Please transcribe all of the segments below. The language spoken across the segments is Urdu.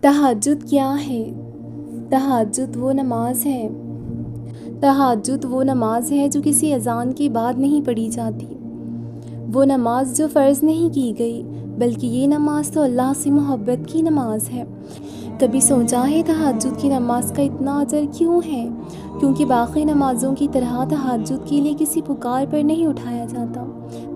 تہجد کیا ہے؟ تہجد وہ نماز ہے تہجد وہ نماز ہے جو کسی اذان کے بعد نہیں پڑھی جاتی، وہ نماز جو فرض نہیں کی گئی، بلکہ یہ نماز تو اللہ سے محبت کی نماز ہے۔ کبھی سوچا ہے تہجد کی نماز کا اتنا اجر کیوں ہے؟ کیونکہ باقی نمازوں کی طرح تہجد کے لیے کسی پکار پر نہیں اٹھایا جاتا،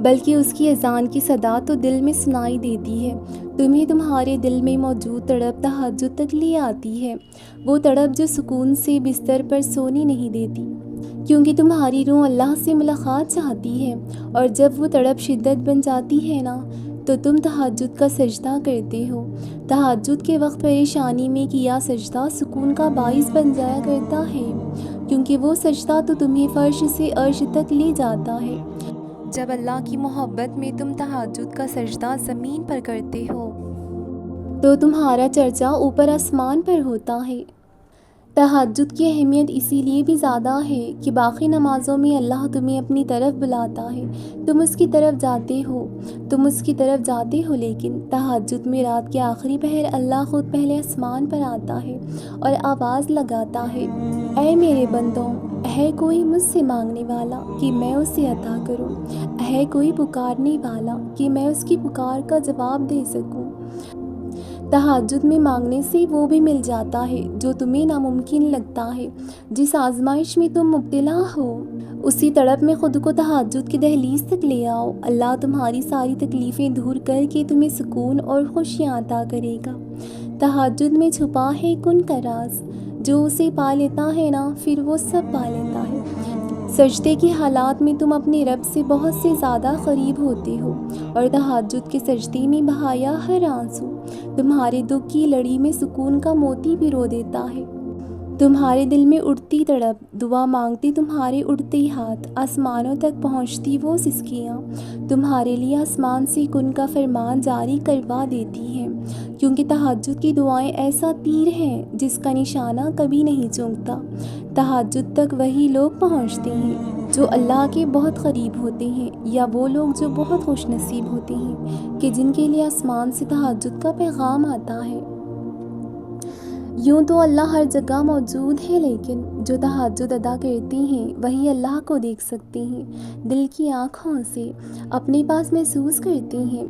بلکہ اس کی اذان کی صدا تو دل میں سنائی دیتی ہے، تمہیں تمہارے دل میں موجود تڑپ تہجد تک لے آتی ہے، وہ تڑپ جو سکون سے بستر پر سونے نہیں دیتی، کیونکہ تمہاری روح اللہ سے ملاقات چاہتی ہے، اور جب وہ تڑپ شدت بن جاتی ہے نا، تو تم تہجد کا سجدہ کرتے ہو۔ تہجد کے وقت پریشانی میں کیا سجدہ سکون کا باعث بن جایا کرتا ہے، کیونکہ وہ سجدہ تو تمہیں فرش سے عرش تک لے جاتا ہے۔ جب اللہ کی محبت میں تم تہجد کا سجدہ زمین پر کرتے ہو تو تمہارا چرچا اوپر آسمان پر ہوتا ہے۔ تہجد کی اہمیت اسی لیے بھی زیادہ ہے کہ باقی نمازوں میں اللہ تمہیں اپنی طرف بلاتا ہے، تم اس کی طرف جاتے ہو، لیکن تہجد میں رات کے آخری پہر اللہ خود پہلے آسمان پر آتا ہے اور آواز لگاتا ہے، اے میرے بندوں، ہے کوئی مجھ سے مانگنے والا کہ میں اسے عطا کروں، ہے کوئی پکارنے والا کہ میں اس کی پکار کا جواب دے سکوں۔ تہجد میں مانگنے سے وہ بھی مل جاتا ہے جو تمہیں ناممکن لگتا ہے، جس آزمائش میں تم مبتلا ہو، اسی تڑپ میں خود کو تہجد کی دہلیز تک لے آؤ، اللہ تمہاری ساری تکلیفیں دور کر کے تمہیں سکون اور خوشیاں عطا کرے گا۔ تہجد میں چھپا ہے کن کا راز، جو اسے پا لیتا ہے نا، پھر وہ سب پا لیتا ہے۔ سجدے کے حالات میں تم اپنے رب سے بہت سے زیادہ قریب ہوتے ہو، اور تہجد کے سجدے میں بہایا ہر آنسو تمہارے دکھ کی لڑی میں سکون کا موتی پرو دیتا ہے۔ تمہارے دل میں اٹھتی تڑپ، دعا مانگتے تمہارے اٹھتے ہاتھ، آسمانوں تک پہنچتی وہ سسکیاں تمہارے لیے آسمان سے کن کا فرمان جاری کروا دیتی ہیں، کیونکہ تہجد کی دعائیں ایسا تیر ہیں جس کا نشانہ کبھی نہیں چونکتا۔ تہجد تک وہی لوگ پہنچتے ہیں جو اللہ کے بہت قریب ہوتے ہیں، یا وہ لوگ جو بہت خوش نصیب ہوتے ہیں کہ جن کے لیے آسمان سے تہجد کا پیغام آتا ہے۔ یوں تو اللہ ہر جگہ موجود ہے، لیکن جو تہجد ادا کرتے ہیں وہی اللہ کو دیکھ سکتے ہیں، دل کی آنکھوں سے اپنے پاس محسوس کرتے ہیں۔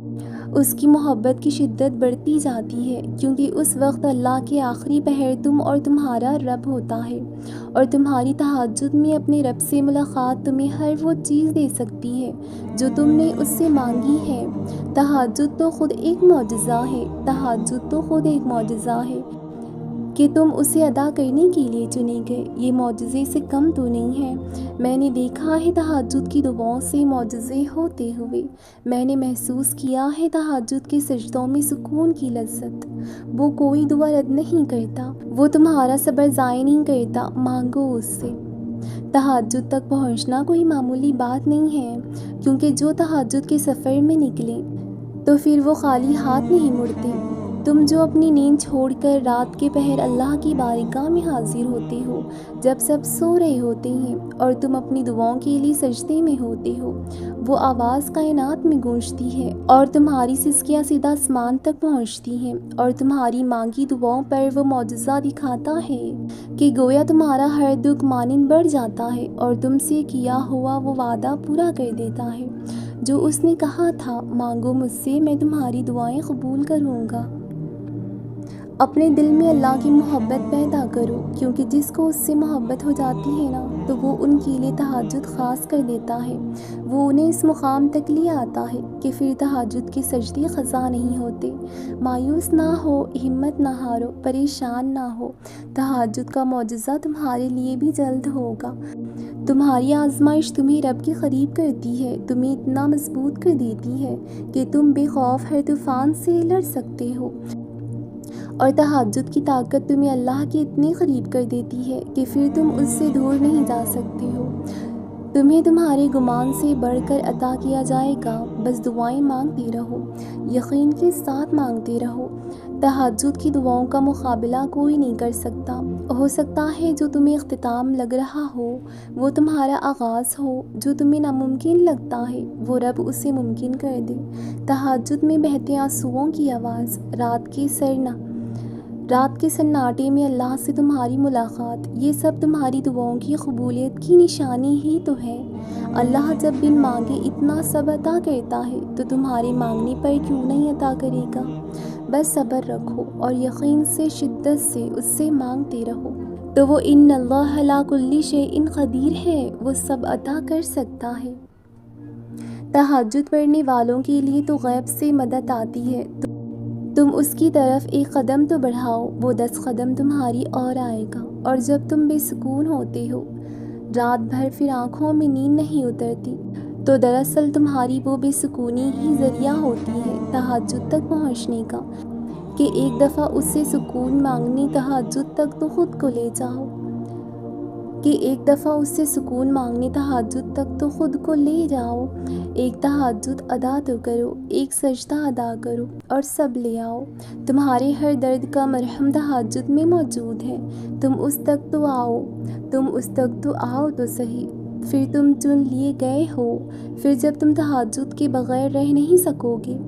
اس کی محبت کی شدت بڑھتی جاتی ہے، کیونکہ اس وقت اللہ کے آخری پہر تم اور تمہارا رب ہوتا ہے، اور تمہاری تہجد میں اپنے رب سے ملاقات تمہیں ہر وہ چیز دے سکتی ہے جو تم نے اس سے مانگی ہے۔ تہجد تو خود ایک معجزہ ہے کہ تم اسے ادا کرنے کے لیے چنے گئے، یہ معجزے سے کم تو نہیں ہے۔ میں نے دیکھا ہے تہجد کی دعاؤں سے معجزے ہوتے ہوئے، میں نے محسوس کیا ہے تہجد کے سجدوں میں سکون کی لذت۔ وہ کوئی دعا رد نہیں کرتا، وہ تمہارا صبر ضائع نہیں کرتا، مانگو اس سے۔ تہجد تک پہنچنا کوئی معمولی بات نہیں ہے، کیونکہ جو تہجد کے سفر میں نکلے تو پھر وہ خالی ہاتھ نہیں مڑتے۔ تم جو اپنی نیند چھوڑ کر رات کے پہر اللہ کی بارگاہ میں حاضر ہوتے ہو، جب سب سو رہے ہوتے ہیں اور تم اپنی دعاؤں کے لیے سجدے میں ہوتے ہو، وہ آواز کائنات میں گونجتی ہے اور تمہاری سسکیاں سیدھا آسمان تک پہنچتی ہیں، اور تمہاری مانگی دعاؤں پر وہ معجزہ دکھاتا ہے کہ گویا تمہارا ہر دکھ مانند بڑھ جاتا ہے، اور تم سے کیا ہوا وہ وعدہ پورا کر دیتا ہے جو اس نے کہا تھا، مانگو مجھ سے، میں تمہاری دعائیں قبول کروں گا۔ اپنے دل میں اللہ کی محبت پیدا کرو، کیونکہ جس کو اس سے محبت ہو جاتی ہے نا، تو وہ ان کے لیے تہجد خاص کر دیتا ہے، وہ انہیں اس مقام تک لے آتا ہے کہ پھر تہجد کے سجدے قضا نہیں ہوتے۔ مایوس نہ ہو، ہمت نہ ہارو، پریشان نہ ہو، تہجد کا معجزہ تمہارے لیے بھی جلد ہوگا۔ تمہاری آزمائش تمہیں رب کے قریب کرتی ہے، تمہیں اتنا مضبوط کر دیتی ہے کہ تم بے خوف ہر طوفان سے لڑ سکتے ہو، اور تہجد کی طاقت تمہیں اللہ کے اتنے قریب کر دیتی ہے کہ پھر تم اس سے دور نہیں جا سکتے ہو۔ تمہیں تمہارے گمان سے بڑھ کر عطا کیا جائے گا، بس دعائیں مانگتے رہو، یقین کے ساتھ مانگتے رہو۔ تہجد کی دعاؤں کا مقابلہ کوئی نہیں کر سکتا۔ ہو سکتا ہے جو تمہیں اختتام لگ رہا ہو وہ تمہارا آغاز ہو، جو تمہیں ناممکن لگتا ہے وہ رب اسے ممکن کر دے۔ تہجد میں بہتے آنسوؤں کی آواز، رات کے سرنا رات کے سناٹے میں اللہ سے تمہاری ملاقات، یہ سب تمہاری دعاؤں کی قبولیت کی نشانی ہی تو ہے۔ اللہ جب بن مانگے اتنا سب عطا کرتا ہے تو تمہارے مانگنے پر کیوں نہیں عطا کرے گا؟ بس صبر رکھو اور یقین سے شدت سے اس سے مانگتے رہو، تو وہ ان اللہ علی کل شیء قدیر ہے، وہ سب عطا کر سکتا ہے۔ تہجد پڑھنے والوں کے لیے تو غیب سے مدد آتی ہے، تم اس کی طرف ایک قدم تو بڑھاؤ، وہ 10 قدم تمہاری اور آئے گا۔ اور جب تم بے سکون ہوتے ہو، رات بھر پھر آنکھوں میں نیند نہیں اترتی، تو دراصل تمہاری وہ بے سکونی ہی ذریعہ ہوتی ہے تہجد تک پہنچنے کا، کہ ایک دفعہ اس سے سکون مانگنے تہجد تک تو خود کو لے جاؤ، ایک تہجد ادا تو کرو، ایک سجدہ ادا کرو اور سب لے آؤ۔ تمہارے ہر درد کا مرہم تہجد میں موجود ہے، تم اس تک تو آؤ تو صحیح۔ پھر تم چن لیے گئے ہو، پھر جب تم تہجد کے بغیر رہ نہیں سکو گے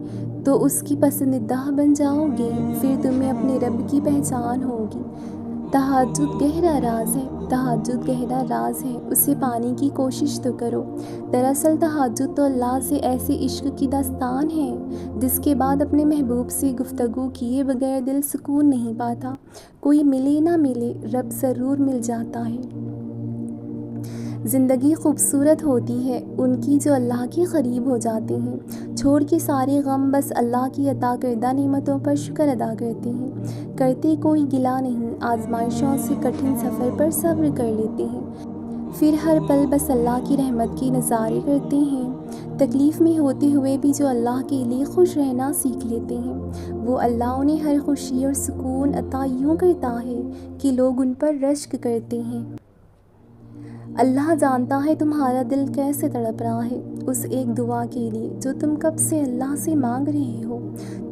تو اس کی پسندیدہ بن جاؤ گے، پھر تمہیں اپنے رب کی پہچان ہوگی۔ تہجد گہرا راز ہے، اسے پانے کی کوشش تو کرو۔ دراصل تہجد تو اللہ سے ایسے عشق کی داستان ہے جس کے بعد اپنے محبوب سے گفتگو کیے بغیر دل سکون نہیں پاتا۔ کوئی ملے نہ ملے، رب ضرور مل جاتا ہے۔ زندگی خوبصورت ہوتی ہے ان کی جو اللہ کے قریب ہو جاتے ہیں، چھوڑ کے سارے غم بس اللہ کی عطا کردہ نعمتوں پر شکر ادا کرتے ہیں، کرتے کوئی گلہ نہیں، آزمائشوں سے کٹھن سفر پر صبر کر لیتے ہیں، پھر ہر پل بس اللہ کی رحمت کے نظارے کرتے ہیں۔ تکلیف میں ہوتے ہوئے بھی جو اللہ کے لیے خوش رہنا سیکھ لیتے ہیں، وہ اللہ انہیں ہر خوشی اور سکون عطا یوں کرتا ہے کہ لوگ ان پر رشک کرتے ہیں۔ اللہ جانتا ہے تمہارا دل کیسے تڑپ رہا ہے اس ایک دعا کے لیے جو تم کب سے اللہ سے مانگ رہے ہو،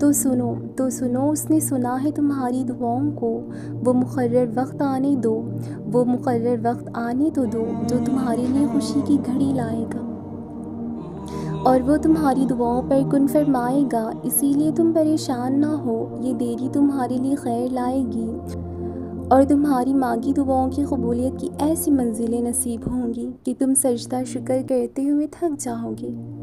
تو سنو، اس نے سنا ہے تمہاری دعاؤں کو، وہ مقرر وقت آنے تو دو جو تمہارے لیے خوشی کی گھڑی لائے گا، اور وہ تمہاری دعاؤں پر کن فرمائے گا۔ اسی لیے تم پریشان نہ ہو، یہ دیری تمہارے لیے خیر لائے گی اور تمہاری مانگی دعاؤں کی قبولیت کی ایسی منزلیں نصیب ہوں گی کہ تم سجدہ شکر کرتے ہوئے تھک جاؤ گے۔